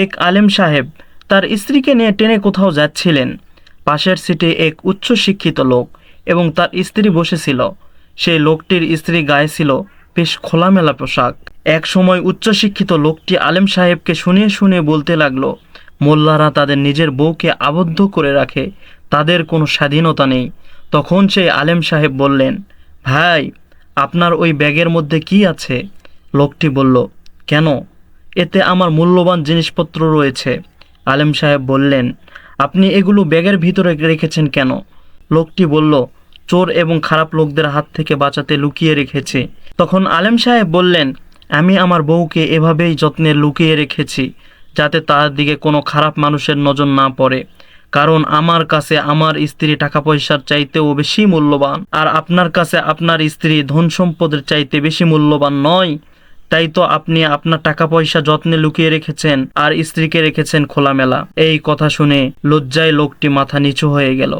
এক আলেম সাহেব তার স্ত্রীকে নিয়ে ট্রেনে কোথাও যাচ্ছিলেন। পাশের সিটে এক উচ্চ শিক্ষিত লোক এবং তার স্ত্রী বসেছিল। সেই লোকটির স্ত্রী গায়ে ছিল বেশ খোলামেলা পোশাক। এক সময় উচ্চশিক্ষিত লোকটি আলেম সাহেবকে শুনিয়ে শুনিয়ে বলতে লাগলো, মোল্লারা তাদের নিজের বউকে আবদ্ধ করে রাখে, তাদের কোনো স্বাধীনতা নেই। তখন সেই আলেম সাহেব বললেন, ভাই, আপনার ওই ব্যাগের মধ্যে কি আছে? লোকটি বলল, কেন? এতে আমার মূল্যবান জিনিসপত্র রয়েছে। আলেম সাহেব বললেন, আপনি এগুলো ব্যাগের ভিতরে রেখেছেন কেন? লোকটি বলল, চোর এবং খারাপ লোকদের হাত থেকে বাঁচাতে লুকিয়ে রেখেছি। তখন আলেম সাহেব বললেন, আমি আমার বউকে এভাবেই যত্নে লুকিয়ে রেখেছি যাতে তার দিকে কোনো খারাপ মানুষের নজর না পড়ে, কারণ আমার কাছে আমার স্ত্রী টাকা পয়সার চাইতেও বেশি মূল্যবান, আর আপনার কাছে আপনার স্ত্রী ধন সম্পদের চাইতে বেশি মূল্যবান নয়। তাই তো আপনি আপনার টাকা পয়সা যত্নে লুকিয়ে রেখেছেন আর স্ত্রীকে রেখেছেন খোলামেলা। এই কথা শুনে লজ্জায় লোকটি মাথা নিচু হয়ে গেল।